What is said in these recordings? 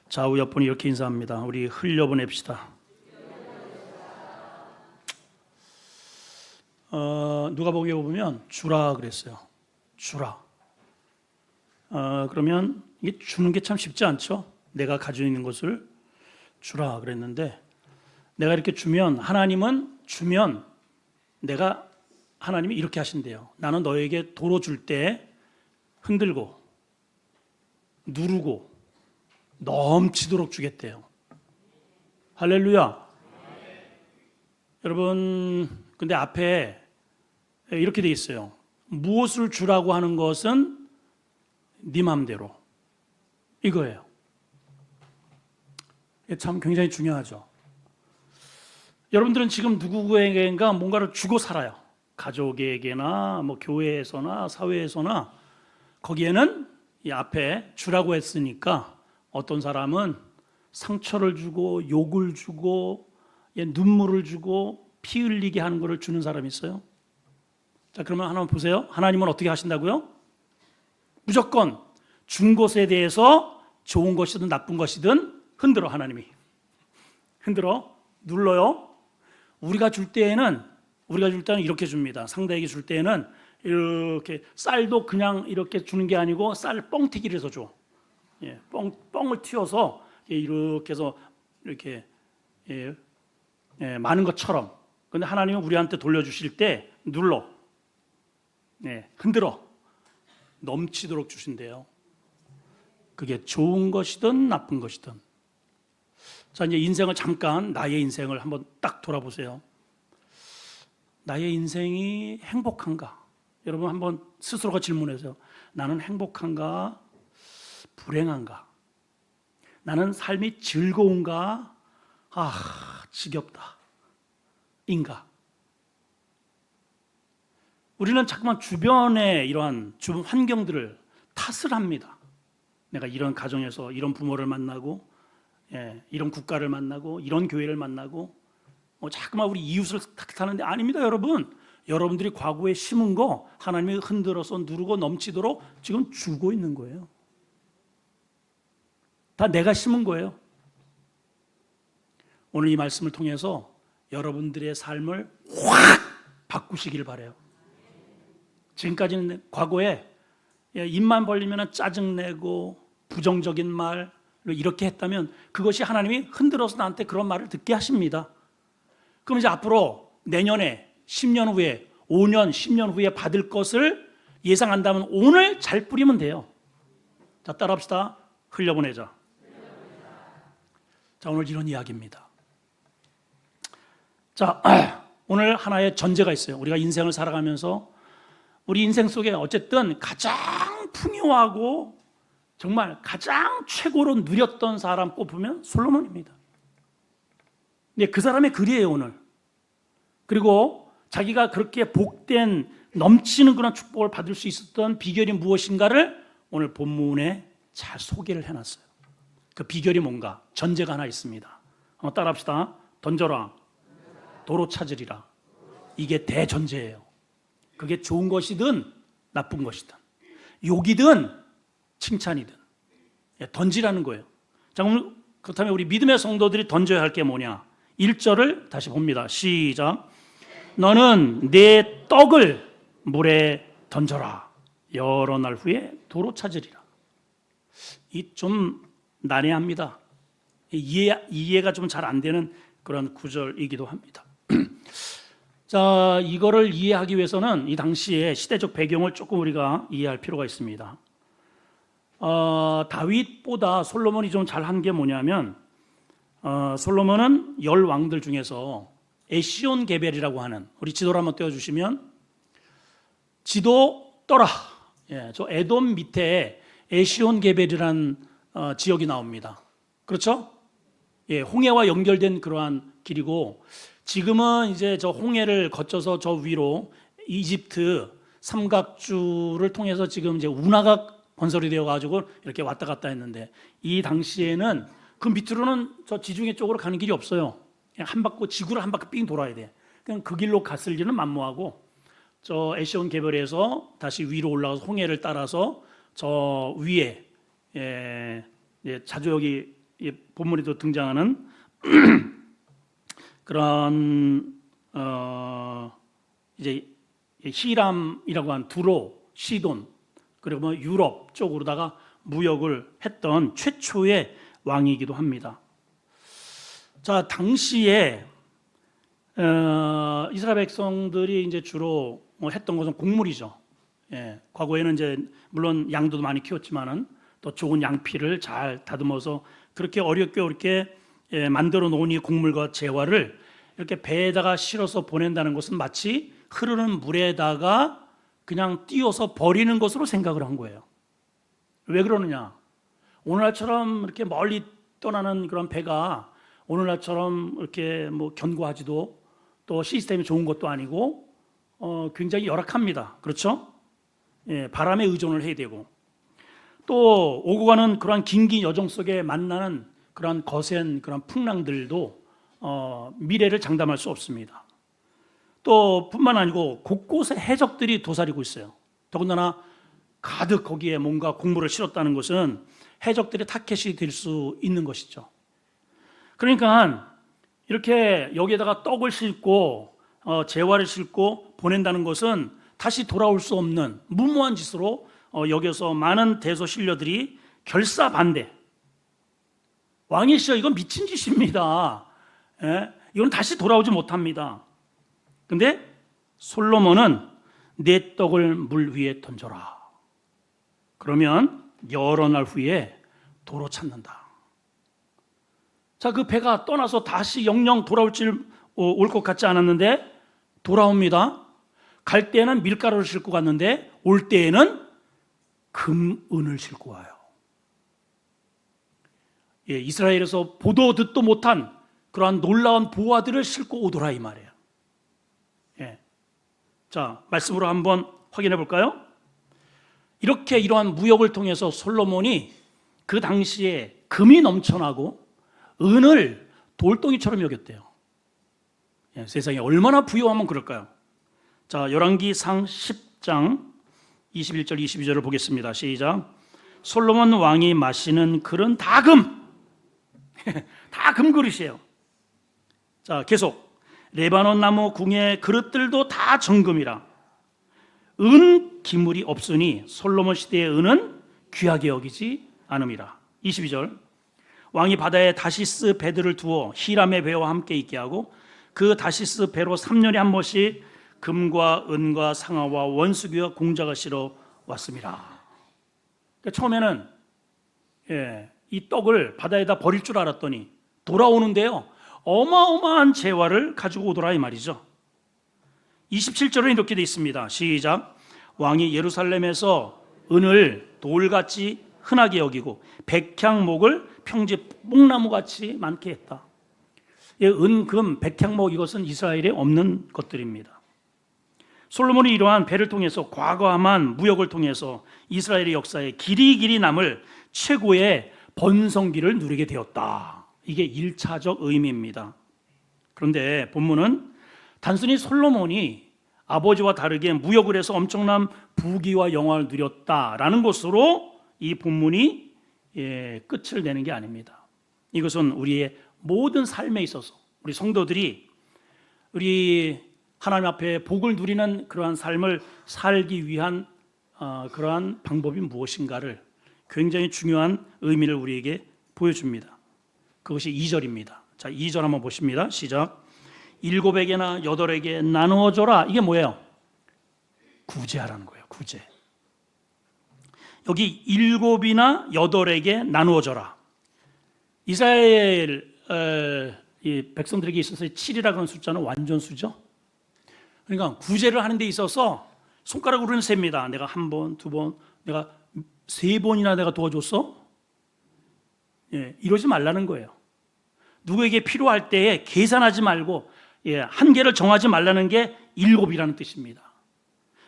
좌우 옆분이 이렇게 인사합니다. 우리 흘려보냅시다. 누가복음에 보면 주라 그랬어요. 주라. 그러면 이게 주는 게 참 쉽지 않죠. 내가 가지고 있는 것을 주라 그랬는데, 내가 이렇게 주면, 하나님은 주면 하나님이 이렇게 하신대요. 나는 너에게 도로 줄 때 흔들고 누르고 넘치도록 주겠대요. 할렐루야. 여러분, 근데 앞에 이렇게 돼 있어요. 무엇을 주라고 하는 것은 네 맘대로, 이거예요. 이게 참 굉장히 중요하죠. 여러분들은 지금 누구에게인가 뭔가를 주고 살아요. 가족에게나 뭐 교회에서나 사회에서나. 거기에는 이 앞에 주라고 했으니까 어떤 사람은 상처를 주고 욕을 주고 눈물을 주고 피 흘리게 하는 것을 주는 사람이 있어요. 자, 그러면 하나만 보세요. 하나님은 어떻게 하신다고요? 무조건 준 것에 대해서 좋은 것이든 나쁜 것이든 흔들어. 하나님이 흔들어 눌러요. 우리가 줄 때는 이렇게 줍니다. 상대에게 줄 때는 이렇게 쌀도 그냥 이렇게 주는 게 아니고 쌀 뻥튀기를 해서 줘. 뻥을 튀어서 이렇게 해서 이렇게 많은 것처럼. 근데 하나님은 우리한테 돌려주실 때 눌러, 흔들어 넘치도록 주신대요. 그게 좋은 것이든 나쁜 것이든. 자, 이제 인생을 잠깐, 나의 인생을 한번 딱 돌아보세요. 나의 인생이 행복한가? 여러분 한번 스스로가 질문해서, 나는 행복한가? 불행한가? 나는 삶이 즐거운가? 지겹다. 인가? 우리는 자꾸만 주변의 이러한 주변 환경들을 탓을 합니다. 내가 이런 가정에서 이런 부모를 만나고, 이런 국가를 만나고, 이런 교회를 만나고, 자꾸만 우리 이웃을 탓하는데 아닙니다, 여러분. 여러분들이 과거에 심은 거 하나님이 흔들어서 누르고 넘치도록 지금 주고 있는 거예요. 다 내가 심은 거예요. 오늘 이 말씀을 통해서 여러분들의 삶을 확 바꾸시길 바라요. 지금까지는 과거에 입만 벌리면 짜증내고 부정적인 말 이렇게 했다면 그것이 하나님이 흔들어서 나한테 그런 말을 듣게 하십니다. 그럼 이제 앞으로 내년에 10년 후에 5년 10년 후에 받을 것을 예상한다면 오늘 잘 뿌리면 돼요. 자, 따라합시다. 흘려보내자. 자, 오늘 이런 이야기입니다. 자, 오늘 하나의 전제가 있어요. 우리가 인생을 살아가면서 우리 인생 속에 어쨌든 가장 풍요하고 정말 가장 최고로 누렸던 사람 꼽으면 솔로몬입니다. 근데 그 사람의 글이에요, 오늘. 그리고 자기가 그렇게 복된 넘치는 그런 축복을 받을 수 있었던 비결이 무엇인가를 오늘 본문에 잘 소개를 해놨어요. 그 비결이 뭔가? 전제가 하나 있습니다. 한번 따라합시다. 던져라. 도로 찾으리라. 이게 대전제예요. 그게 좋은 것이든 나쁜 것이든 욕이든 칭찬이든 던지라는 거예요. 자, 그렇다면 우리 믿음의 성도들이 던져야 할 게 뭐냐? 1절을 다시 봅니다. 시작. 너는 내 떡을 물에 던져라. 여러 날 후에 도로 찾으리라. 이 좀 난해합니다. 이해가 좀 잘 안 되는 그런 구절이기도 합니다. 자, 이거를 이해하기 위해서는 이 당시의 시대적 배경을 조금 우리가 이해할 필요가 있습니다. 다윗보다 솔로몬이 좀 잘한 게 뭐냐면, 솔로몬은 10왕들 중에서 에시온 게벨이라고 하는, 우리 지도를 한번 떼어주시면, 지도 떠라. 저 에돔 밑에 에시온 게벨이라는 지역이 나옵니다. 그렇죠? 홍해와 연결된 그러한 길이고, 지금은 이제 저 홍해를 거쳐서 저 위로 이집트 삼각주를 통해서 지금 이제 운하가 건설이 되어 가지고 이렇게 왔다 갔다 했는데, 이 당시에는 그 밑으로는 저 지중해 쪽으로 가는 길이 없어요. 그냥 한 바퀴, 지구를 한 바퀴 삥 돌아야 돼. 그냥 그 길로 갔을 리는 만무하고, 저 에시온 개별에서 다시 위로 올라가서 홍해를 따라서 저 위에 자주 여기 이 본문에도 등장하는 그런 이제 히람이라고 한 두로, 시돈, 그리고 뭐 유럽 쪽으로다가 무역을 했던 최초의 왕이기도 합니다. 자, 당시에 이스라엘 백성들이 이제 주로 뭐 했던 것은 곡물이죠. 예, 과거에는 이제 물론 양도 많이 키웠지만은 또 좋은 양피를 잘 다듬어서 그렇게 어렵게 만들어 놓은 이 곡물과 재화를 이렇게 배에다가 실어서 보낸다는 것은 마치 흐르는 물에다가 그냥 띄워서 버리는 것으로 생각을 한 거예요. 왜 그러느냐? 오늘날처럼 이렇게 멀리 떠나는 그런 배가 오늘날처럼 이렇게 뭐 견고하지도 또 시스템이 좋은 것도 아니고 굉장히 열악합니다. 그렇죠? 예, 바람에 의존을 해야 되고 또 오고 가는 그러한 긴긴 여정 속에 만나는 그러한 거센 그런 풍랑들도 미래를 장담할 수 없습니다. 또 뿐만 아니고 곳곳에 해적들이 도사리고 있어요. 더군다나 가득 거기에 뭔가 곡물을 실었다는 것은 해적들의 타켓이 될 수 있는 것이죠. 그러니까 이렇게 여기에다가 떡을 싣고 재화를 싣고 보낸다는 것은 다시 돌아올 수 없는 무모한 짓으로 여기서 많은 대소신료들이 결사반대. 왕이시여, 이건 미친 짓입니다. 예? 이건 다시 돌아오지 못합니다. 근데 솔로몬은 내 떡을 물 위에 던져라. 그러면 여러 날 후에 도로 찾는다. 자, 그 배가 떠나서 다시 영영 돌아올 것 같지 않았는데 돌아옵니다. 갈 때에는 밀가루를 싣고 갔는데 올 때에는 금은을 싣고 와요. 예, 이스라엘에서 보도 듣도 못한 그러한 놀라운 보화들을 싣고 오더라 이 말이에요. 예. 자, 말씀으로 한번 확인해 볼까요? 이렇게 이러한 무역을 통해서 솔로몬이 그 당시에 금이 넘쳐나고 은을 돌덩이처럼 여겼대요. 예, 세상에 얼마나 부유하면 그럴까요? 자, 열왕기상 10장 21절 22절을 보겠습니다. 시작. 솔로몬 왕이 마시는 그릇은 다 금. 다 금그릇이에요. 자, 계속. 레바논 나무 궁의 그릇들도 다 정금이라. 은 기물이 없으니 솔로몬 시대의 은은 귀하게 여기지 않음이라. 22절. 왕이 바다에 다시스 배들을 두어 히람의 배와 함께 있게 하고 그 다시스 배로 3년에 한 번씩 금과 은과 상아와 원수기와 공자가 실어 왔습니다. 그러니까 처음에는 이 떡을 바다에다 버릴 줄 알았더니 돌아오는데요, 어마어마한 재화를 가지고 오더라 이 말이죠. 27절은 이렇게 되어 있습니다. 시작. 왕이 예루살렘에서 은을 돌같이 흔하게 여기고 백향목을 평지 뽕나무같이 많게 했다. 은, 금, 백향목, 이것은 이스라엘에 없는 것들입니다. 솔로몬이 이러한 배를 통해서 과거함한 무역을 통해서 이스라엘의 역사에 길이 남을 최고의 번성기를 누리게 되었다. 이게 1차적 의미입니다. 그런데 본문은 단순히 솔로몬이 아버지와 다르게 무역을 해서 엄청난 부귀와 영화를 누렸다라는 것으로 이 본문이 끝을 내는 게 아닙니다. 이것은 우리의 모든 삶에 있어서 우리 성도들이 우리 하나님 앞에 복을 누리는 그러한 삶을 살기 위한 그러한 방법이 무엇인가를 굉장히 중요한 의미를 우리에게 보여줍니다. 그것이 2절입니다. 자, 2절 한번 보십니다. 시작. 7에게나 8에게 나누어줘라. 이게 뭐예요? 구제하라는 거예요. 구제. 여기 7이나 8에게 나누어줘라. 이스라엘 이 백성들에게 있어서 7이라고 하는 숫자는 완전수죠. 그러니까 구제를 하는 데 있어서 손가락으로는 셉니다. 내가 한 번, 두 번, 내가 3번이나 내가 도와줬어? 이러지 말라는 거예요. 누구에게 필요할 때에 계산하지 말고 한계를 정하지 말라는 게 7이라는 뜻입니다.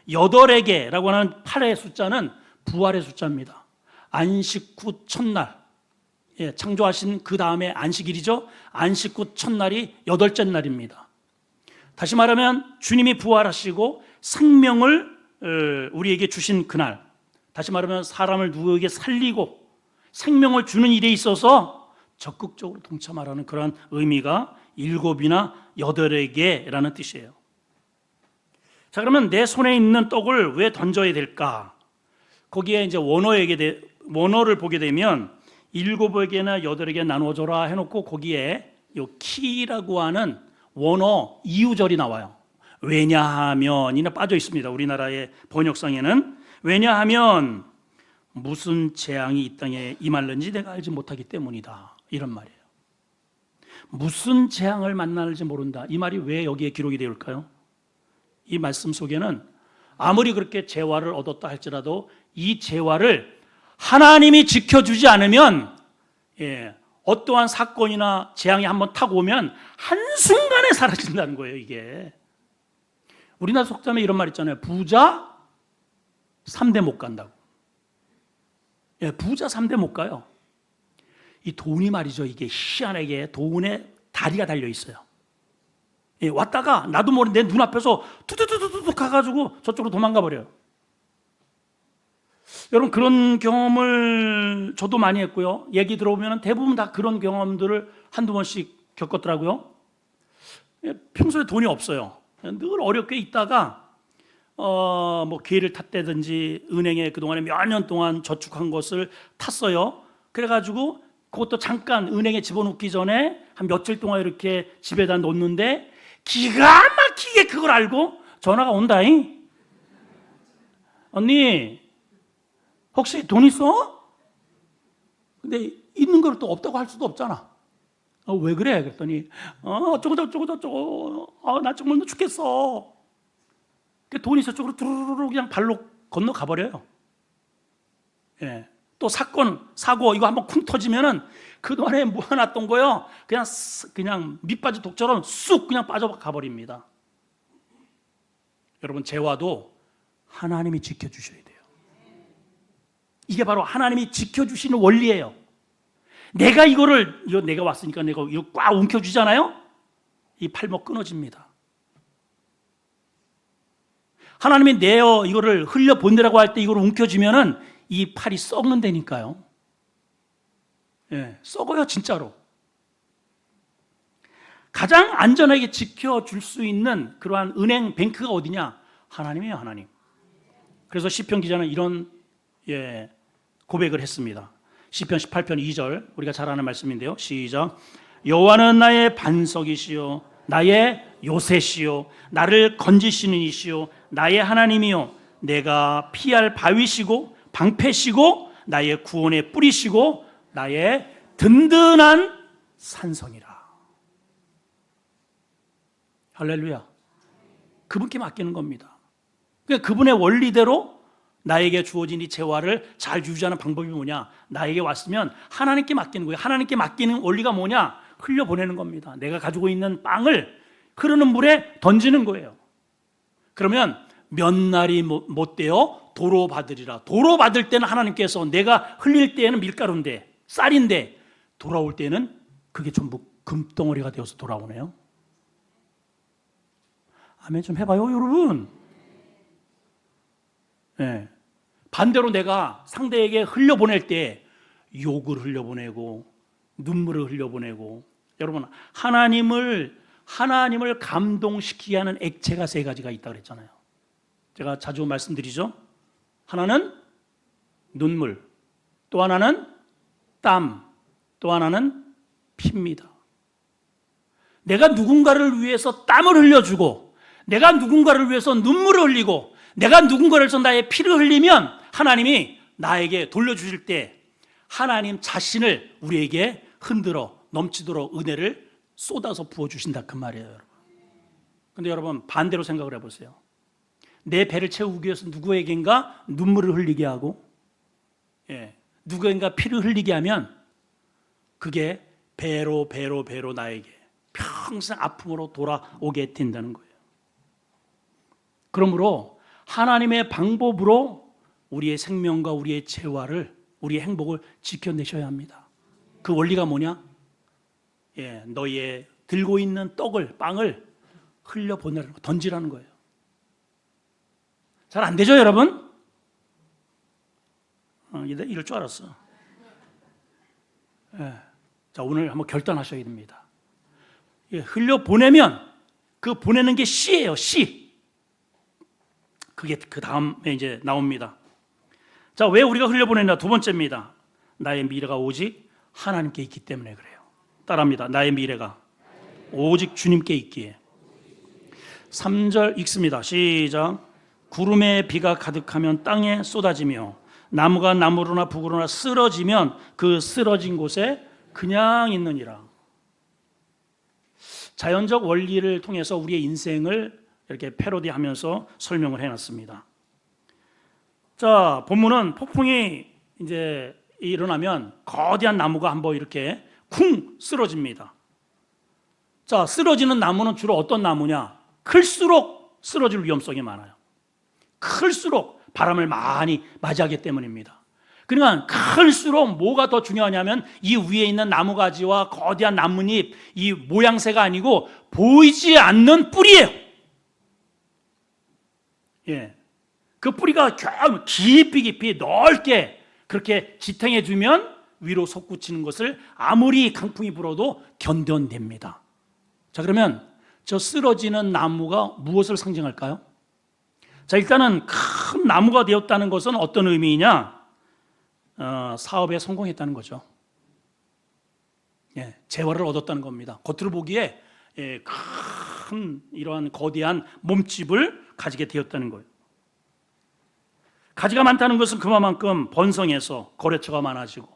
8에게라고 하는 8의 숫자는 부활의 숫자입니다. 안식 후 첫날, 창조하신 그 다음에 안식일이죠. 안식 후 첫날이 8째 날입니다. 다시 말하면 주님이 부활하시고 생명을 우리에게 주신 그날, 다시 말하면 사람을 누구에게 살리고 생명을 주는 일에 있어서 적극적으로 동참하라는 그런 의미가 7이나 8에게라는 뜻이에요. 자, 그러면 내 손에 있는 떡을 왜 던져야 될까? 거기에 이제 원어를 보게 되면 7에게나 8에게 나눠줘라 해놓고 거기에 요 키라고 하는 원어 이유절이 나와요. 왜냐하면이나 빠져 있습니다. 우리나라의 번역상에는 왜냐하면 무슨 재앙이 이 땅에 임할는지 내가 알지 못하기 때문이다, 이런 말이에요. 무슨 재앙을 만날지 모른다. 이 말이 왜 여기에 기록이 되올까요? 이 말씀 속에는 아무리 그렇게 재화를 얻었다 할지라도 이 재화를 하나님이 지켜주지 않으면 어떠한 사건이나 재앙이 한번 타고 오면 한순간에 사라진다는 거예요. 이게 우리나라 속담에 이런 말 있잖아요. 부자 3대 못 간다고. 부자 3대 못 가요. 이 돈이 말이죠. 이게 희한하게 돈에 다리가 달려 있어요. 왔다가 나도 모르는 내 눈앞에서 투두두두둑 가가지고 저쪽으로 도망가 버려요. 여러분, 그런 경험을 저도 많이 했고요. 얘기 들어보면 대부분 다 그런 경험들을 한두 번씩 겪었더라고요. 평소에 돈이 없어요. 늘 어렵게 있다가 뭐 기회를 탔다든지 은행에 그동안에 몇 년 동안 저축한 것을 탔어요. 그래가지고 그것도 잠깐 은행에 집어넣기 전에 한 며칠 동안 이렇게 집에다 놓는데 기가 막히게 그걸 알고 전화가 온다잉. 언니 혹시 돈 있어? 근데 있는 걸 또 없다고 할 수도 없잖아. 왜 그래? 그랬더니 어쩌고 나 정말 죽겠어. 돈이 저쪽으로 두루루루 그냥 발로 건너 가버려요. 또 사고 이거 한번 쿵 터지면은 그동안에 모아놨던 거요 그냥 밑바지 독처럼 쑥 그냥 빠져가 버립니다. 여러분, 재화도 하나님이 지켜주셔야 돼요. 이게 바로 하나님이 지켜주시는 원리예요. 이거 내가 왔으니까 이거 꽉 움켜쥐잖아요. 이 팔목 끊어집니다. 하나님이 이거를 흘려 보내라고 할 때 이걸 움켜쥐면은 이 팔이 썩는다니까요. 썩어요, 진짜로. 가장 안전하게 지켜줄 수 있는 그러한 은행, 뱅크가 어디냐? 하나님이에요, 하나님. 그래서 시편 기자는 이런 고백을 했습니다. 시편 18편 2절, 우리가 잘 아는 말씀인데요. 시작. 여호와는 나의 반석이시요 나의 요새시요 나를 건지시는 이시요 나의 하나님이요 내가 피할 바위시고 방패시고 나의 구원의 뿌리시고 나의 든든한 산성이라. 할렐루야. 그분께 맡기는 겁니다. 그러니까 그분의 원리대로 나에게 주어진 이 재화를 잘 유지하는 방법이 뭐냐? 나에게 왔으면 하나님께 맡기는 거예요. 하나님께 맡기는 원리가 뭐냐? 흘려보내는 겁니다. 내가 가지고 있는 빵을 흐르는 물에 던지는 거예요. 그러면 몇 날이 못 되어 도로 받으리라. 도로 받을 때는 하나님께서, 내가 흘릴 때에는 밀가루인데 쌀인데 돌아올 때는 그게 전부 금덩어리가 되어서 돌아오네요. 아멘 좀 해봐요, 여러분. 반대로 내가 상대에게 흘려보낼 때 욕을 흘려보내고 눈물을 흘려보내고, 여러분, 하나님을 감동시키게 하는 액체가 3가지가 있다고 그랬잖아요. 제가 자주 말씀드리죠. 하나는 눈물, 또 하나는 땀, 또 하나는 피입니다. 내가 누군가를 위해서 땀을 흘려주고, 내가 누군가를 위해서 눈물을 흘리고, 내가 누군가를 위해서 나의 피를 흘리면 하나님이 나에게 돌려주실 때 하나님 자신을 우리에게 흔들어 넘치도록 은혜를 쏟아서 부어주신다, 그 말이에요, 여러분. 근데 여러분, 반대로 생각을 해보세요. 내 배를 채우기 위해서 누구에겐가 눈물을 흘리게 하고, 누구에겐가 피를 흘리게 하면 그게 배로 나에게 평생 아픔으로 돌아오게 된다는 거예요. 그러므로 하나님의 방법으로 우리의 생명과 우리의 재화를, 우리의 행복을 지켜내셔야 합니다. 그 원리가 뭐냐? 너희의 들고 있는 빵을 흘려보내라는 거, 던지라는 거예요. 잘 안 되죠, 여러분? 이럴 줄 알았어. 자, 오늘 한번 결단하셔야 됩니다. 흘려 보내면 그 보내는 게 씨예요, 씨. 그게 그 다음에 이제 나옵니다. 자, 왜 우리가 흘려 보내냐? 두 번째입니다. 나의 미래가 오직 하나님께 있기 때문에 그래요. 따라합니다. 나의 미래가 오직 주님께 있기에. 3절 읽습니다. 시작. 구름에 비가 가득하면 땅에 쏟아지며 나무가 나무로나 북으로나 쓰러지면 그 쓰러진 곳에 그냥 있느니라. 자연적 원리를 통해서 우리의 인생을 이렇게 패러디하면서 설명을 해놨습니다. 자, 본문은 폭풍이 이제 일어나면 거대한 나무가 한번 이렇게 쿵 쓰러집니다. 자, 쓰러지는 나무는 주로 어떤 나무냐? 클수록 쓰러질 위험성이 많아요. 클수록 바람을 많이 맞이하기 때문입니다. 그러니까 클수록 뭐가 더 중요하냐면 이 위에 있는 나무가지와 거대한 나뭇잎, 이 모양새가 아니고 보이지 않는 뿌리예요. 예, 그 뿌리가 깊이 넓게 그렇게 지탱해 주면 위로 솟구치는 것을 아무리 강풍이 불어도 견뎌냅니다. 자, 그러면 저 쓰러지는 나무가 무엇을 상징할까요? 자, 일단은 큰 나무가 되었다는 것은 어떤 의미이냐? 사업에 성공했다는 거죠. 예, 재화를 얻었다는 겁니다. 겉으로 보기에 큰 이러한 거대한 몸집을 가지게 되었다는 거예요. 가지가 많다는 것은 그만큼 번성해서 거래처가 많아지고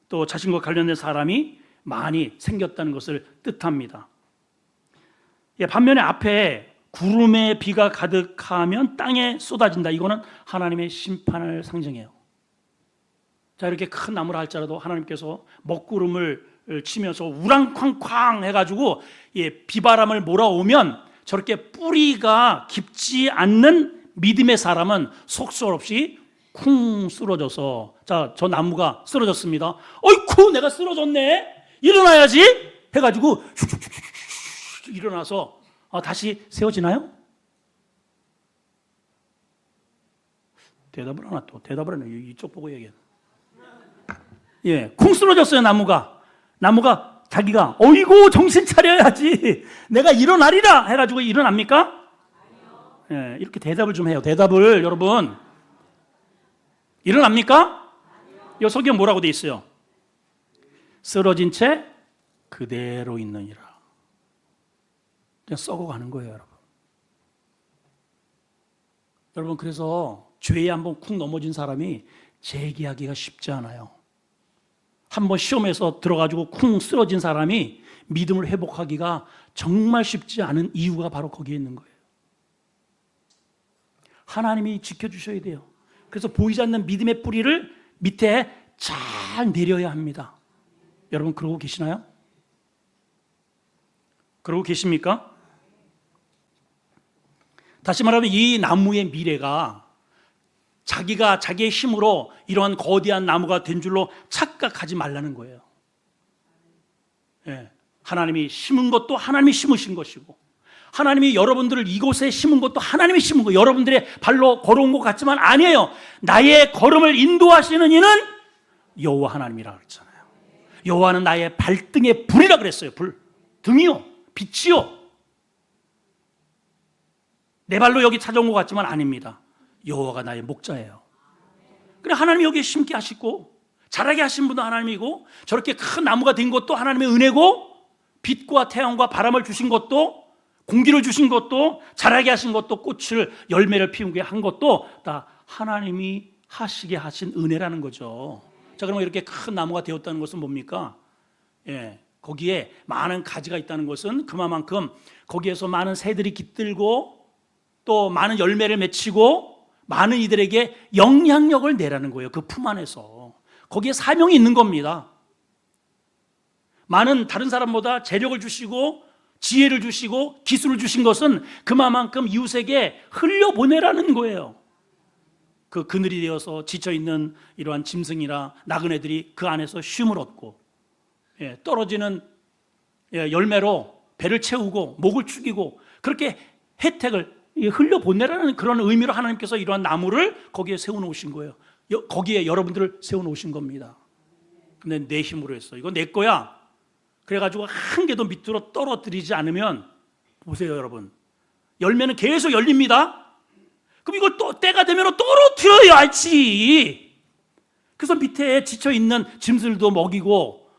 또 자신과 관련된 사람이 많이 생겼다는 것을 뜻합니다. 예, 반면에 앞에 구름에 비가 가득하면 땅에 쏟아진다. 이거는 하나님의 심판을 상징해요. 자, 이렇게 큰 나무라 할지라도 하나님께서 먹구름을 치면서 우랑쾅쾅 해가지고 비바람을 몰아오면 저렇게 뿌리가 깊지 않는 믿음의 사람은 속절없이 쿵 쓰러져서, 자, 저 나무가 쓰러졌습니다. 어이쿠, 내가 쓰러졌네. 일어나야지 해가지고 일어나서 다시 세워지나요? 대답을 하나 또 대답을 하네. 이쪽 보고 얘기해. 예, 쿵 쓰러졌어요. 나무가 자기가 어이구 정신 차려야지 내가 일어나리라 해가지고 일어납니까? 예, 이렇게 대답을 좀 해요. 대답을 여러분. 일어납니까? 이 성경 뭐라고 돼 있어요? 쓰러진 채 그대로 있느니라. 그냥 썩어가는 거예요, 여러분. 여러분, 그래서 죄에 한번 쿵 넘어진 사람이 재기하기가 쉽지 않아요. 한번 시험에서 들어가지고 쿵 쓰러진 사람이 믿음을 회복하기가 정말 쉽지 않은 이유가 바로 거기에 있는 거예요. 하나님이 지켜주셔야 돼요. 그래서 보이지 않는 믿음의 뿌리를 밑에 잘 내려야 합니다. 여러분, 그러고 계시나요? 그러고 계십니까? 다시 말하면 이 나무의 미래가 자기가 자기의 힘으로 이러한 거대한 나무가 된 줄로 착각하지 말라는 거예요. 예, 하나님이 심은 것도 하나님이 심으신 것이고, 하나님이 여러분들을 이곳에 심은 것도 하나님이 심은 거, 여러분들의 발로 걸어온 것 같지만 아니에요. 나의 걸음을 인도하시는 이는 여호와 하나님이라 그랬잖아요. 여호와는 나의 발등의 불이라 그랬어요. 불, 등이요, 빛이요. 내 발로 여기 찾아온 것 같지만 아닙니다. 여호와가 나의 목자예요. 그래, 하나님이 여기에 심게 하시고 자라게 하신 분도 하나님이고, 저렇게 큰 나무가 된 것도 하나님의 은혜고, 빛과 태양과 바람을 주신 것도, 공기를 주신 것도, 자라게 하신 것도, 꽃을 열매를 피우게 한 것도 다 하나님이 하시게 하신 은혜라는 거죠. 자, 그러면 이렇게 큰 나무가 되었다는 것은 뭡니까? 예, 거기에 많은 가지가 있다는 것은 그만큼 거기에서 많은 새들이 깃들고 또 많은 열매를 맺히고 많은 이들에게 영향력을 내라는 거예요. 그 품 안에서 거기에 사명이 있는 겁니다. 많은 다른 사람보다 재력을 주시고 지혜를 주시고 기술을 주신 것은 그만큼 이웃에게 흘려보내라는 거예요. 그 그늘이 되어서 지쳐있는 이러한 짐승이나 나그네들이 그 안에서 쉼을 얻고, 떨어지는 열매로 배를 채우고 목을 축이고 그렇게 혜택을 흘려보내라는 그런 의미로 하나님께서 이러한 나무를 거기에 세워놓으신 거예요. 거기에 여러분들을 세워놓으신 겁니다. 근데 내 힘으로 했어. 이거 내 거야. 그래가지고 한 개도 밑으로 떨어뜨리지 않으면 보세요 여러분, 열매는 계속 열립니다. 그럼 이걸 또 때가 되면 떨어뜨려야지. 그래서 밑에 지쳐있는 짐승들도 먹이고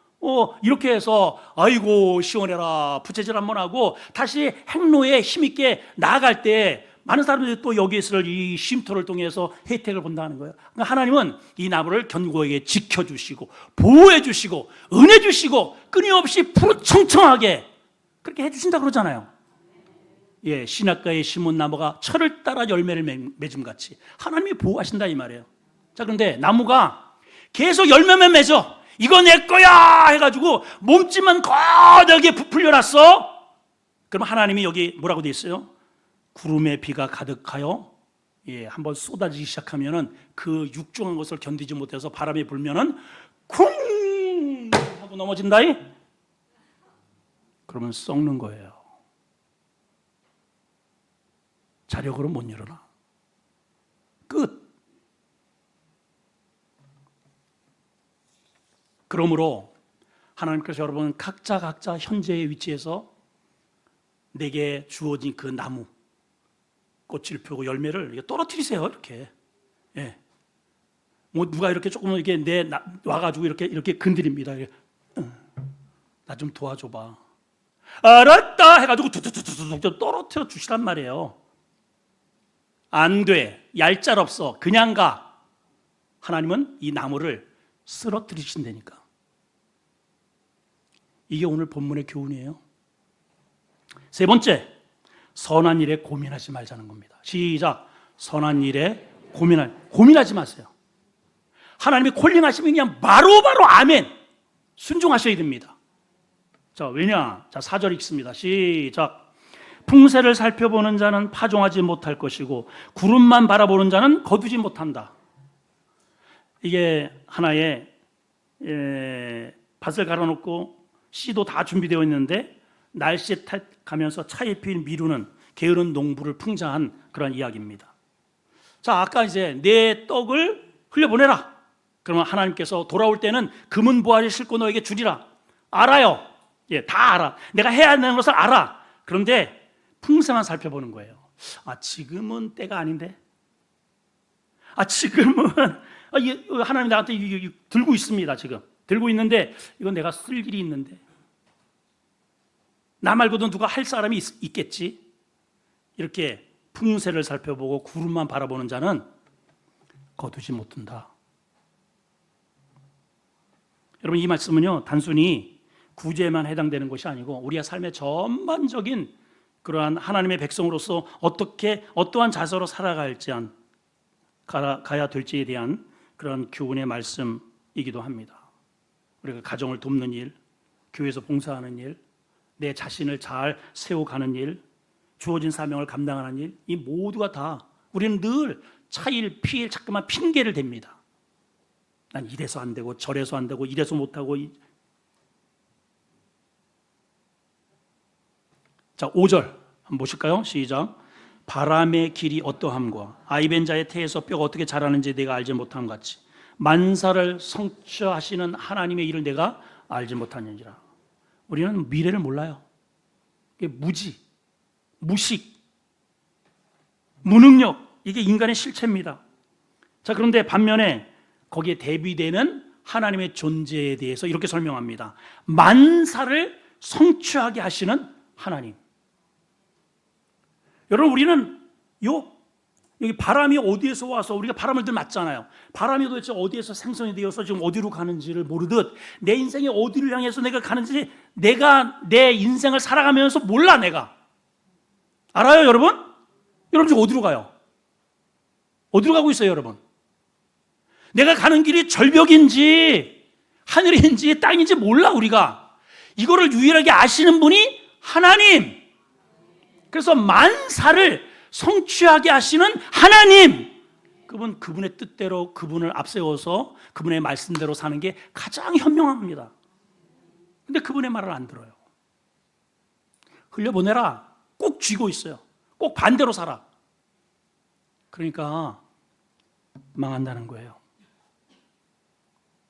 이렇게 해서 아이고 시원해라 부채질 한번 하고 다시 행로에 힘있게 나아갈 때 많은 사람들이 또 여기 있을 이 쉼터를 통해서 혜택을 본다는 거예요. 그러니까 하나님은 이 나무를 견고하게 지켜주시고 보호해주시고 은혜주시고 끊임없이 푸르청청하게 그렇게 해주신다 그러잖아요. 예, 신학가에 심은 나무가 철을 따라 열매를 맺음같이 하나님이 보호하신다 이 말이에요. 자, 그런데 나무가 계속 열매만 맺어. 이거 내 거야 해가지고 몸집만 거대하게 부풀려 놨어. 그럼 하나님이 여기 뭐라고 돼 있어요? 구름의 비가 가득하여 한번 쏟아지기 시작하면은 그 육중한 것을 견디지 못해서 바람이 불면은 쿵 하고 넘어진다. 그러면 썩는 거예요. 자력으로 못 일어나. 끝. 그러므로 하나님께서 여러분 각자 현재의 위치에서 내게 주어진 그 나무 꽃을 펴고 열매를 떨어뜨리세요. 이렇게. 예. 뭐 누가 이렇게 조금 이렇게 와가지고 이렇게 건드립니다. 나 좀 도와줘봐. 알았다 해가지고 두두두두두 떨어뜨려 주시란 말이에요. 안 돼. 얄짤 없어. 그냥 가. 하나님은 이 나무를 쓰러뜨리신다니까. 이게 오늘 본문의 교훈이에요. 세 번째, 선한 일에 고민하지 말자는 겁니다. 시작. 선한 일에 고민하지 마세요. 하나님이 콜링하시면 그냥 바로바로 아멘 순종하셔야 됩니다. 자, 왜냐? 자, 4절 읽습니다. 시작. 풍세를 살펴보는 자는 파종하지 못할 것이고 구름만 바라보는 자는 거두지 못한다. 이게 하나의 밭을 갈아놓고 씨도 다 준비되어 있는데 날씨에 가면서 차에 피인 미루는 게으른 농부를 풍자한 그런 이야기입니다. 자, 아까 이제 내 떡을 흘려보내라. 그러면 하나님께서 돌아올 때는 금은 보화를 싣고 너에게 주리라. 알아요. 예, 다 알아. 내가 해야 하는 것을 알아. 그런데 풍세만 살펴보는 거예요. 지금은 때가 아닌데. 지금은 하나님이 나한테 들고 있습니다. 지금 들고 있는데 이건 내가 쓸 일이 있는데 나 말고도 누가 할 사람이 있겠지. 이렇게 풍세를 살펴보고 구름만 바라보는 자는 거두지 못한다. 여러분, 이 말씀은요 단순히 구제에만 해당되는 것이 아니고 우리의 삶의 전반적인 그러한 하나님의 백성으로서 어떠한 자세로 가야 될지에 대한 그런 교훈의 말씀이기도 합니다. 우리가 가정을 돕는 일, 교회에서 봉사하는 일, 내 자신을 잘 세워가는 일, 주어진 사명을 감당하는 일, 이 모두가 다 우리는 늘 차일, 피일, 자꾸만 핑계를 댑니다. 난 이래서 안 되고 저래서 안 되고 이래서 못하고. 자, 5절 한번 보실까요? 시작. 바람의 길이 어떠함과 아이벤 자의 태에서 뼈가 어떻게 자라는지 내가 알지 못함 같이 만사를 성취하시는 하나님의 일을 내가 알지 못하는지라. 우리는 미래를 몰라요. 이게 무지, 무식, 무능력, 이게 인간의 실체입니다. 자, 그런데 반면에 거기에 대비되는 하나님의 존재에 대해서 이렇게 설명합니다. 만사를 성취하게 하시는 하나님. 여러분, 우리는 여기 바람이 어디에서 와서 우리가 바람을 늘 맞잖아요. 바람이 도대체 어디에서 생성이 되어서 지금 어디로 가는지를 모르듯 내 인생이 어디를 향해서 내가 가는지 내가 내 인생을 살아가면서 몰라. 내가 알아요, 여러분? 여러분 지금 어디로 가요? 어디로 가고 있어요, 여러분? 내가 가는 길이 절벽인지 하늘인지 땅인지 몰라. 우리가 이거를 유일하게 아시는 분이 하나님. 그래서 만사를 성취하게 하시는 하나님, 그분의 뜻대로 그분을 앞세워서 그분의 말씀대로 사는 게 가장 현명합니다. 근데 그분의 말을 안 들어요. 흘려보내라 꼭 쥐고 있어요. 꼭 반대로 살아. 그러니까 망한다는 거예요.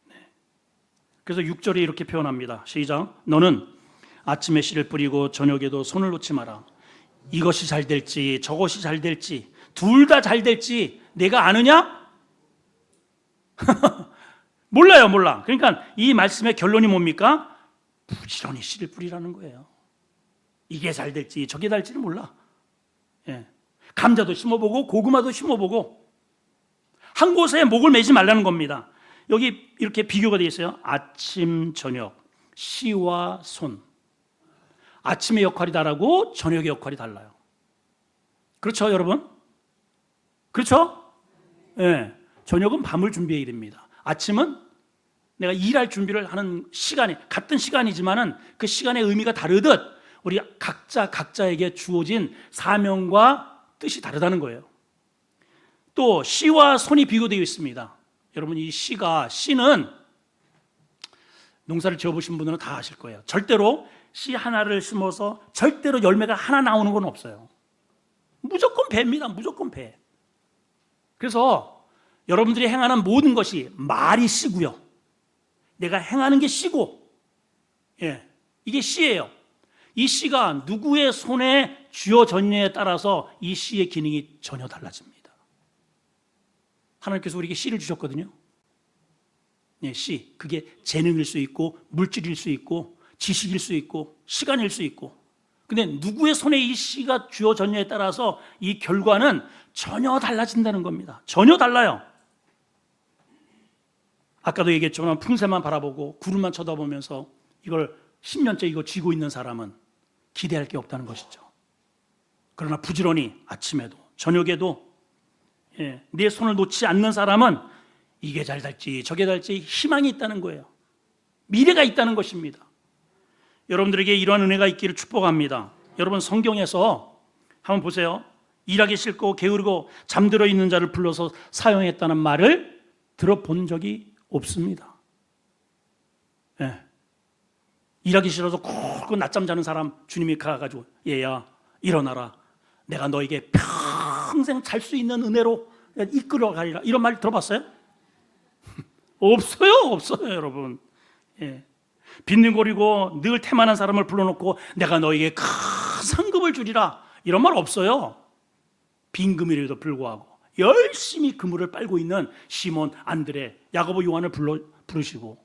네. 그래서 6절에 이렇게 표현합니다. 시작. 너는 아침에 씨를 뿌리고 저녁에도 손을 놓지 마라. 이것이 잘 될지 저것이 잘 될지 둘 다 잘 될지 내가 아느냐? 몰라요, 몰라. 그러니까 이 말씀의 결론이 뭡니까? 부지런히 씨를 뿌리라는 거예요. 이게 잘 될지 저게 될지는 몰라. 예. 감자도 심어보고 고구마도 심어보고 한 곳에 목을 매지 말라는 겁니다. 여기 이렇게 비교가 되어 있어요. 아침, 저녁, 씨와 손. 아침의 역할이 다르고 저녁의 역할이 달라요. 그렇죠, 여러분? 그렇죠? 예. 저녁은 밤을 준비해야 됩니다. 아침은 내가 일할 준비를 하는 시간이 같은 시간이지만은 그 시간의 의미가 다르듯 우리 각자에게 주어진 사명과 뜻이 다르다는 거예요. 또 씨와 손이 비교되어 있습니다. 여러분 이 씨는 농사를 지어보신 분들은 다 아실 거예요. 절대로 씨 하나를 심어서 절대로 열매가 하나 나오는 건 없어요. 무조건 배입니다. 무조건 배. 그래서 여러분들이 행하는 모든 것이 말이 씨고요. 내가 행하는 게 씨고, 예, 이게 씨예요. 이 씨가 누구의 손에 쥐어졌냐에 따라서 이 씨의 기능이 전혀 달라집니다. 하나님께서 우리에게 씨를 주셨거든요. 네, 씨. 그게 재능일 수 있고 물질일 수 있고 지식일 수 있고 시간일 수 있고. 근데 누구의 손에 이 씨가 쥐어졌냐에 따라서 이 결과는 전혀 달라진다는 겁니다. 전혀 달라요. 아까도 얘기했지만 풍새만 바라보고 구름만 쳐다보면서 이걸 10년째 이거 쥐고 있는 사람은 기대할 게 없다는 것이죠. 그러나 부지런히 아침에도 저녁에도 내 손을 놓지 않는 사람은 이게 잘 될지 저게 될지 희망이 있다는 거예요. 미래가 있다는 것입니다. 여러분들에게 이러한 은혜가 있기를 축복합니다. 여러분 성경에서 한번 보세요. 일하기 싫고 게으르고 잠들어 있는 자를 불러서 사용했다는 말을 들어본 적이 없습니다. 일하기 싫어서 굵고 낮잠 자는 사람 주님이 가가지고 얘야 일어나라. 내가 너에게 평생 잘 수 있는 은혜로 이끌어 가리라. 이런 말 들어봤어요? 없어요 여러분. 빈둥거리고 늘 태만한 사람을 불러놓고 내가 너에게 큰 상급을 주리라. 이런 말 없어요. 빈금이라도 불구하고 열심히 그물을 빨고 있는 시몬, 안드레, 야고보, 요한을 부르시고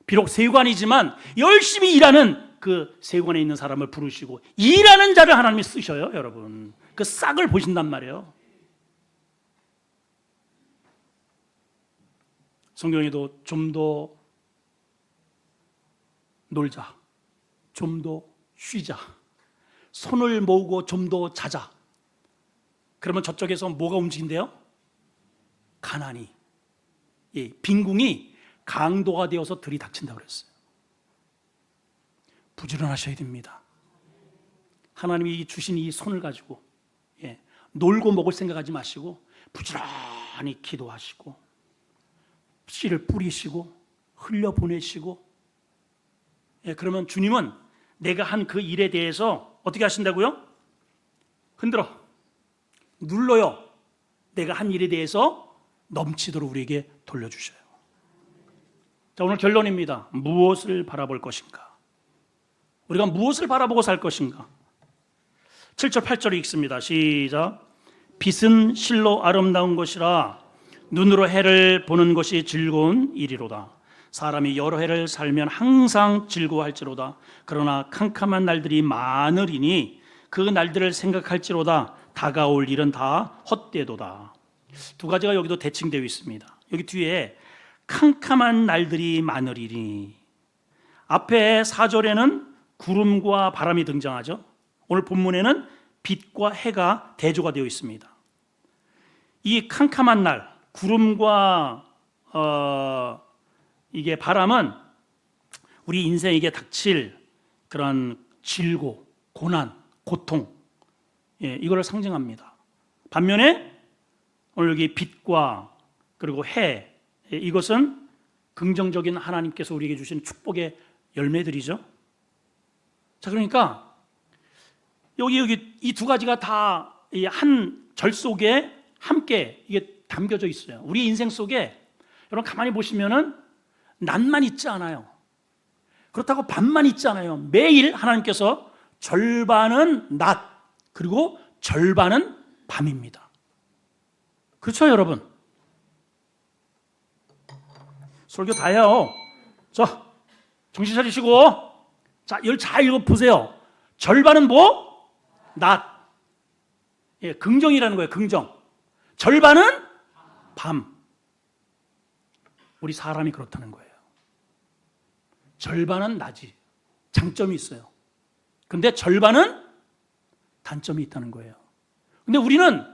비록 세관이지만 열심히 일하는 그 세관에 있는 사람을 부르시고 일하는 자를 하나님이 쓰셔요. 여러분 그 싹을 보신단 말이에요. 성경에도 좀 더 놀자, 좀 더 쉬자, 손을 모으고 좀 더 자자. 그러면 저쪽에서 뭐가 움직인대요? 가난이, 빈궁이 강도가 되어서 들이닥친다고 그랬어요. 부지런하셔야 됩니다. 하나님이 주신 이 손을 가지고 놀고 먹을 생각하지 마시고 부지런히 기도하시고 씨를 뿌리시고 흘려보내시고 그러면 주님은 내가 한 그 일에 대해서 어떻게 하신다고요? 흔들어 눌러요. 내가 한 일에 대해서 넘치도록 우리에게 돌려주셔요. 자, 오늘 결론입니다. 무엇을 바라볼 것인가? 우리가 무엇을 바라보고 살 것인가? 7절 8절을 읽습니다. 시작. 빛은 실로 아름다운 것이라 눈으로 해를 보는 것이 즐거운 일이로다. 사람이 여러 해를 살면 항상 즐거워할지로다. 그러나 캄캄한 날들이 많으리니 그 날들을 생각할지로다. 다가올 일은 다 헛되도다. 두 가지가 여기도 대칭되어 있습니다. 여기 뒤에 캄캄한 날들이 많으리니, 앞에 4절에는 구름과 바람이 등장하죠. 오늘 본문에는 빛과 해가 대조가 되어 있습니다. 이 캄캄한 날, 구름과 이게 바람은 우리 인생에게 닥칠 그런 질고, 고난, 고통, 이걸 상징합니다. 반면에 오늘 여기 빛과 그리고 해, 이것은 긍정적인 하나님께서 우리에게 주신 축복의 열매들이죠. 자, 그러니까 여기 이 두 가지가 다 한 절 속에 함께 이게 담겨져 있어요. 우리 인생 속에 여러분 가만히 보시면은 난만 있지 않아요. 그렇다고 밤만 있잖아요. 매일 하나님께서 절반은 낮 그리고 절반은 밤입니다. 그렇죠, 여러분? 설교 다 해요. 자, 정신 차리시고, 자, 이걸 잘 읽어보세요. 절반은 뭐? 낮. 예, 긍정이라는 거예요, 긍정. 절반은 밤. 우리 사람이 그렇다는 거예요. 절반은 낮이. 장점이 있어요. 근데 절반은 단점이 있다는 거예요. 근데 우리는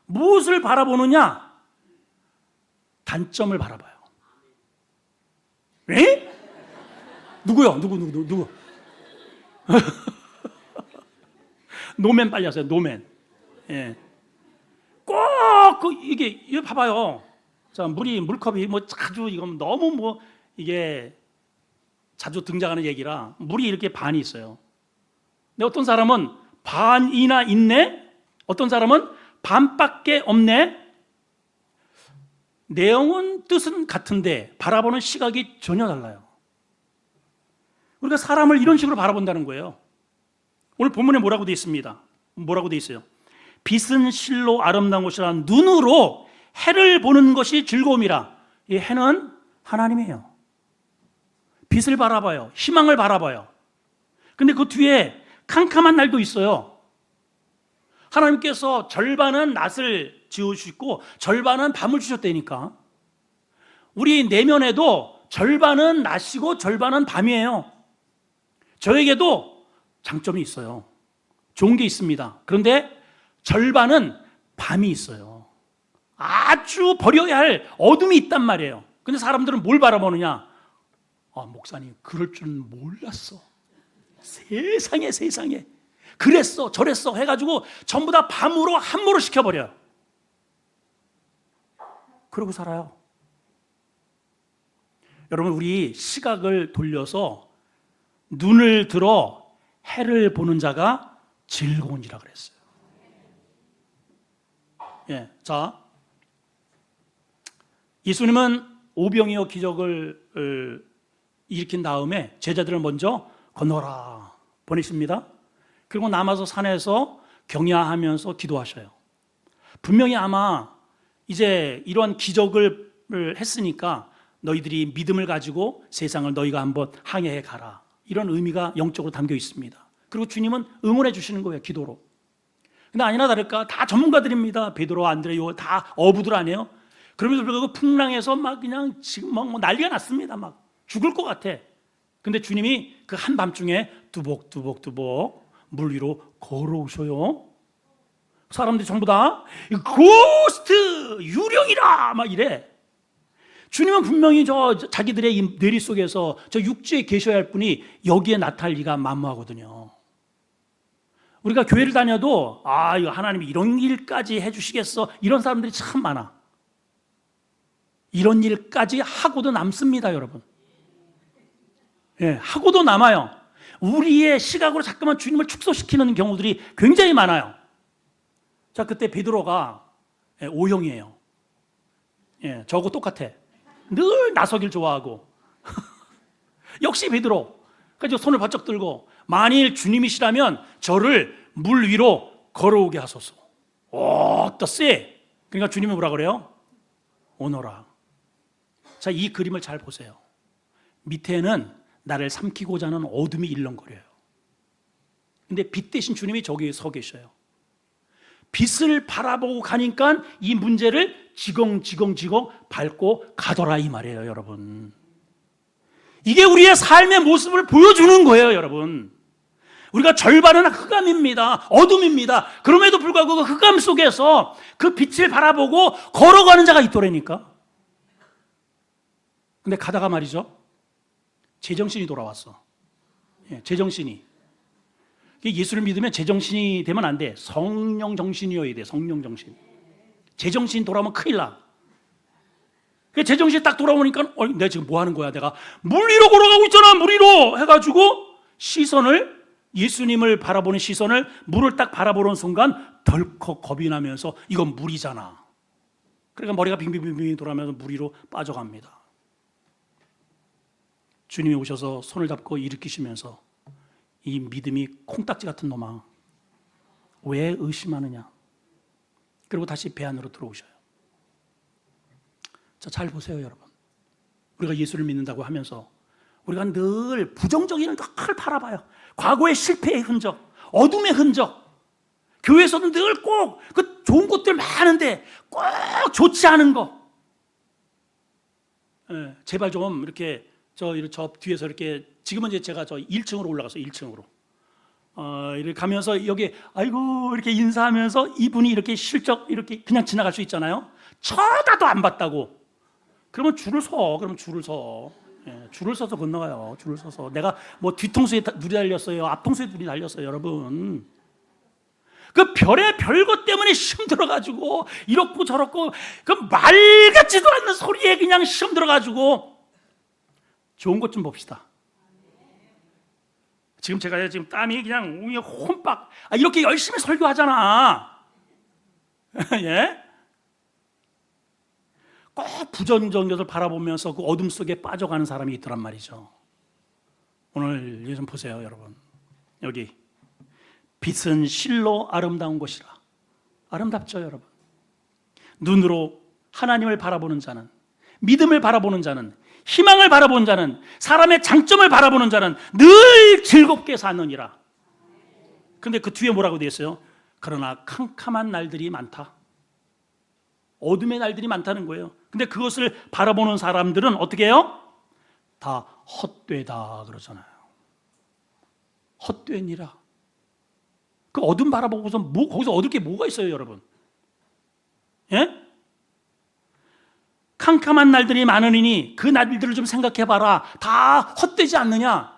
무엇을 바라보느냐? 단점을 바라봐요. 에? 누구요? 누구? 노맨 빨리 하세요. 노맨. 예. 이게 봐봐요. 자, 물컵이 뭐 자주 이건 너무 뭐 이게 자주 등장하는 얘기라 물이 이렇게 반이 있어요. 근데 어떤 사람은 반이나 있네. 어떤 사람은 반밖에 없네. 내용은 뜻은 같은데 바라보는 시각이 전혀 달라요. 우리가 사람을 이런 식으로 바라본다는 거예요. 오늘 본문에 뭐라고 되어 있습니다. 뭐라고 되어 있어요? 빛은 실로 아름다운 것이라 눈으로 해를 보는 것이 즐거움이라. 이 해는 하나님이에요. 빛을 바라봐요. 희망을 바라봐요. 근데 그 뒤에 캄캄한 날도 있어요. 하나님께서 절반은 낮을 지어주시고 절반은 밤을 주셨다니까. 우리 내면에도 절반은 낮이고 절반은 밤이에요. 저에게도 장점이 있어요. 좋은 게 있습니다. 그런데 절반은 밤이 있어요. 아주 버려야 할 어둠이 있단 말이에요. 근데 사람들은 뭘 바라보느냐? 목사님 그럴 줄은 몰랐어. 세상에 그랬어 저랬어 해가지고 전부 다 밤으로 함몰을 시켜버려요. 그러고 살아요. 여러분, 우리 시각을 돌려서 눈을 들어 해를 보는 자가 즐거운지라 그랬어요. 예, 자, 예수님은 오병이어 기적을 일으킨 다음에 제자들을 먼저 건너라 보내십니다. 그리고 남아서 산에서 경야하면서 기도하셔요. 분명히 아마 이제 이러한 기적을 했으니까 너희들이 믿음을 가지고 세상을 너희가 한번 항해해 가라, 이런 의미가 영적으로 담겨 있습니다. 그리고 주님은 응원해 주시는 거예요, 기도로. 근데 아니나 다를까 다 전문가들입니다. 베드로, 안드레, 다 어부들 아니에요? 그러면서 불구하고 풍랑에서 막 그냥 지금 막 난리가 났습니다. 막 죽을 것 같아. 근데 주님이 그 한밤중에 두벅두벅 물 위로 걸어오셔요. 사람들이 전부 다 고스트, 유령이라 막 이래. 주님은 분명히 자기들의 이 뇌리 속에서 저 육지에 계셔야 할 분이 여기에 나타날 리가 만무하거든요. 우리가 교회를 다녀도 이거 하나님이 이런 일까지 해주시겠어, 이런 사람들이 참 많아. 이런 일까지 하고도 남습니다, 여러분. 예, 하고도 남아요. 우리의 시각으로 잠깐만 주님을 축소시키는 경우들이 굉장히 많아요. 자, 그때 베드로가 O형이에요. 예, 저하고 똑같아. 늘 나서길 좋아하고. 역시 베드로. 그래서 손을 바짝 들고 만일 주님이시라면 저를 물 위로 걸어오게 하소서. 어떠세? 그러니까 주님은 뭐라 그래요? 오너라. 자, 이 그림을 잘 보세요. 밑에는 나를 삼키고자 하는 어둠이 일렁거려요. 근데 빛 대신 주님이 저기 서 계셔요. 빛을 바라보고 가니까 이 문제를 지공지공 밟고 가더라, 이 말이에요, 여러분. 이게 우리의 삶의 모습을 보여주는 거예요, 여러분. 우리가 절반은 흑암입니다. 어둠입니다. 그럼에도 불구하고 그 흑암 속에서 그 빛을 바라보고 걸어가는 자가 있더라니까. 근데 가다가 말이죠, 제정신이 돌아왔어. 예, 제정신이. 예수를 믿으면 제정신이 되면 안 돼. 성령 정신이어야 돼. 성령 정신. 제정신 돌아오면 큰일 나. 제정신이 딱 돌아오니까 내가 지금 뭐 하는 거야? 내가 물 위로 걸어가고 있잖아. 물 위로 해가지고 시선을, 예수님을 바라보는 시선을 물을 딱 바라보는 순간 덜컥 겁이 나면서 이건 물이잖아. 그러니까 머리가 빙빙빙빙 돌아가면서 물 위로 빠져갑니다. 주님이 오셔서 손을 잡고 일으키시면서 이 믿음이 콩딱지 같은 놈아 왜 의심하느냐, 그리고 다시 배 안으로 들어오셔요. 자, 잘 보세요 여러분. 우리가 예수를 믿는다고 하면서 우리가 늘 부정적인 걸 바라봐요. 과거의 실패의 흔적, 어둠의 흔적. 교회에서는 늘 꼭 그 좋은 것들 많은데 꼭 좋지 않은 거. 제발 좀 이렇게 저 뒤에서 이렇게, 지금은 이제 제가 저 1층으로 올라가서 1층으로 이렇게 가면서 여기 아이고 이렇게 인사하면서 이분이 이렇게 실적 이렇게 그냥 지나갈 수 있잖아요. 쳐다도 안 봤다고. 그러면 줄을 서. 그러면 줄을 서. 줄을 서서 건너가요. 줄을 서서. 내가 뭐 뒤통수에 눈이 달렸어요, 앞통수에 눈이 달렸어요, 여러분. 그 별것 때문에 시험 들어가지고 이렇고 저렇고 그 말 같지도 않는 소리에 그냥 시험 들어가지고 좋은 것 좀 봅시다. 지금 제가 지금 땀이 그냥 웅이 혼박. 이렇게 열심히 설교하잖아. 예? 꼭 부정적인 것을 바라보면서 그 어둠 속에 빠져가는 사람이 있더란 말이죠. 오늘 좀 보세요 여러분. 여기 빛은 실로 아름다운 것이라. 아름답죠 여러분. 눈으로 하나님을 바라보는 자는, 믿음을 바라보는 자는, 희망을 바라보는 자는, 사람의 장점을 바라보는 자는 늘 즐겁게 사느니라. 근데 그 뒤에 뭐라고 되어 있어요? 그러나 캄캄한 날들이 많다. 어둠의 날들이 많다는 거예요. 근데 그것을 바라보는 사람들은 어떻게 해요? 다 헛되다 그러잖아요. 헛되니라. 그 어둠 바라보고서 거기서 얻을 게 뭐가 있어요 여러분? 예? 캄캄한 날들이 많으니 그 날들을 좀 생각해봐라. 다 헛되지 않느냐?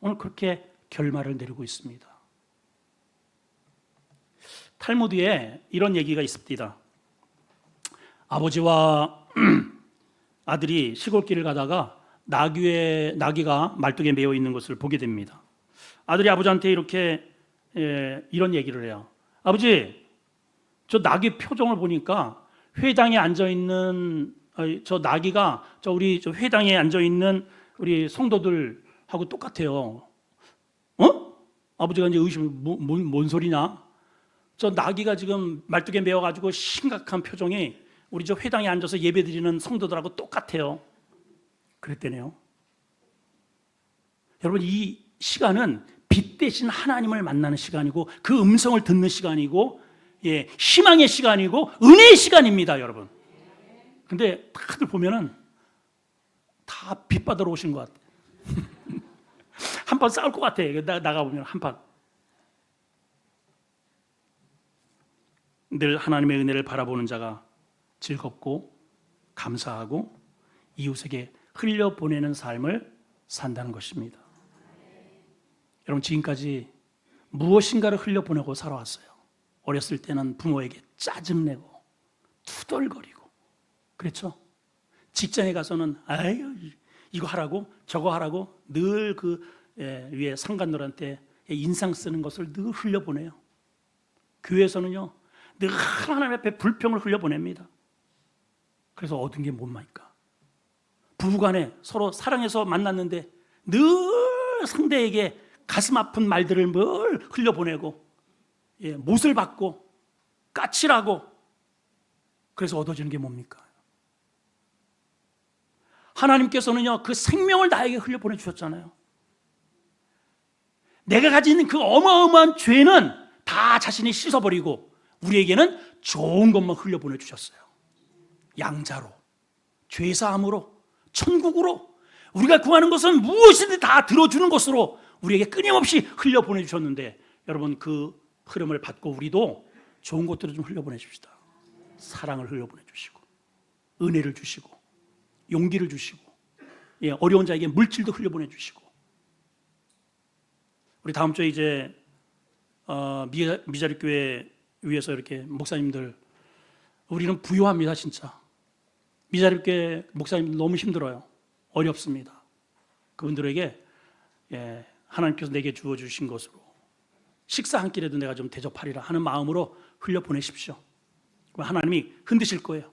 오늘 그렇게 결말을 내리고 있습니다. 탈무드에 이런 얘기가 있습니다. 아버지와 아들이 시골길을 가다가 나귀가 말뚝에 매여 있는 것을 보게 됩니다. 아들이 아버지한테 이렇게 이런 얘기를 해요. 아버지, 저 나귀 표정을 보니까 회당에 앉아 있는 저 나귀가 우리 회당에 앉아 있는 우리 성도들하고 똑같아요. 아버지가 이제 의심, 뭔 소리냐? 저 나귀가 지금 말뚝에 매여 가지고 심각한 표정이 우리 저 회당에 앉아서 예배드리는 성도들하고 똑같아요. 그랬대네요. 여러분, 이 시간은 빛 대신 하나님을 만나는 시간이고 그 음성을 듣는 시간이고, 희망의 시간이고 은혜의 시간입니다, 여러분. 근데 다들 보면은 다 빛 받으러 오신 것 같아. 한판 싸울 것 같아. 나가보면 한판. 늘 하나님의 은혜를 바라보는 자가 즐겁고 감사하고 이웃에게 흘려보내는 삶을 산다는 것입니다. 여러분, 지금까지 무엇인가를 흘려보내고 살아왔어요. 어렸을 때는 부모에게 짜증내고 투덜거리고 그렇죠? 직장에 가서는 아유 이거 하라고 저거 하라고 늘 위에 상관들한테 인상 쓰는 것을 늘 흘려보내요. 교회에서는요 늘 하나님 앞에 불평을 흘려보냅니다. 그래서 얻은 게 뭡니까? 부부간에 서로 사랑해서 만났는데 늘 상대에게 가슴 아픈 말들을 늘 흘려보내고 못을 받고 까칠하고, 그래서 얻어지는 게 뭡니까? 하나님께서는요 그 생명을 나에게 흘려보내 주셨잖아요. 내가 가진 있는 그 어마어마한 죄는 다 자신이 씻어버리고 우리에게는 좋은 것만 흘려보내 주셨어요. 양자로, 죄사함으로, 천국으로, 우리가 구하는 것은 무엇이든 다 들어주는 것으로 우리에게 끊임없이 흘려보내 주셨는데, 여러분 그 흐름을 받고 우리도 좋은 것들을 좀 흘려보내 줍시다. 사랑을 흘려보내 주시고 은혜를 주시고 용기를 주시고 어려운 자에게 물질도 흘려보내 주시고. 우리 다음 주에 이제 미자립교회 위에서 이렇게 목사님들, 우리는 부유합니다. 진짜 미자립교회 목사님들 너무 힘들어요. 어렵습니다. 그분들에게 하나님께서 내게 주어주신 것으로 식사 한 끼라도 내가 좀 대접하리라 하는 마음으로 흘려보내십시오. 그럼 하나님이 흔드실 거예요.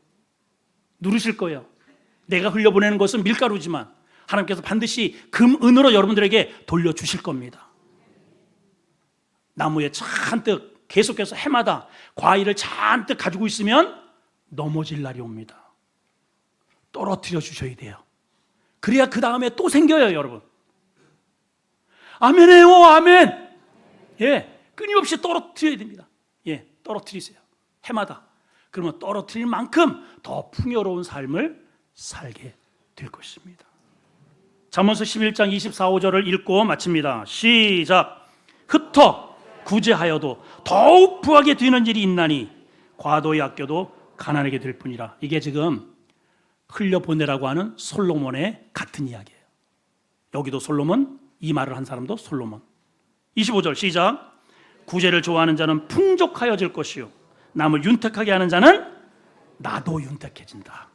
누르실 거예요. 내가 흘려보내는 것은 밀가루지만 하나님께서 반드시 금, 은으로 여러분들에게 돌려주실 겁니다. 나무에 잔뜩 계속해서 해마다 과일을 잔뜩 가지고 있으면 넘어질 날이 옵니다. 떨어뜨려 주셔야 돼요. 그래야 그 다음에 또 생겨요, 여러분. 아멘해요, 아멘. 예, 끊임없이 떨어뜨려야 됩니다. 예, 떨어뜨리세요. 해마다. 그러면 떨어뜨릴 만큼 더 풍요로운 삶을 살게 될 것입니다. 잠언서 11장 24, 5절을 읽고 마칩니다. 시작. 흩어 구제하여도 더욱 부하게 되는 일이 있나니 과도히 아껴도 가난하게 될 뿐이라. 이게 지금 흘려보내라고 하는 솔로몬의 같은 이야기예요. 여기도 솔로몬, 이 말을 한 사람도 솔로몬. 25절 시작. 구제를 좋아하는 자는 풍족하여질 것이요 남을 윤택하게 하는 자는 나도 윤택해진다.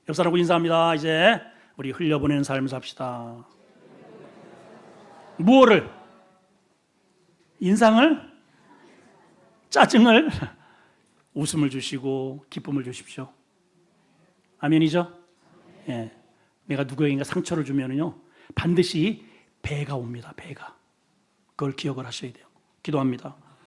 옆 사람하고 인사합니다. 이제 우리 흘려보내는 삶을 삽시다. 무엇을? 인상을? 짜증을? 웃음을 주시고 기쁨을 주십시오. 아멘이죠? 예. 내가 누구에게인가 상처를 주면은요, 반드시 배가 옵니다. 배가. 그걸 기억을 하셔야 돼요. 기도합니다.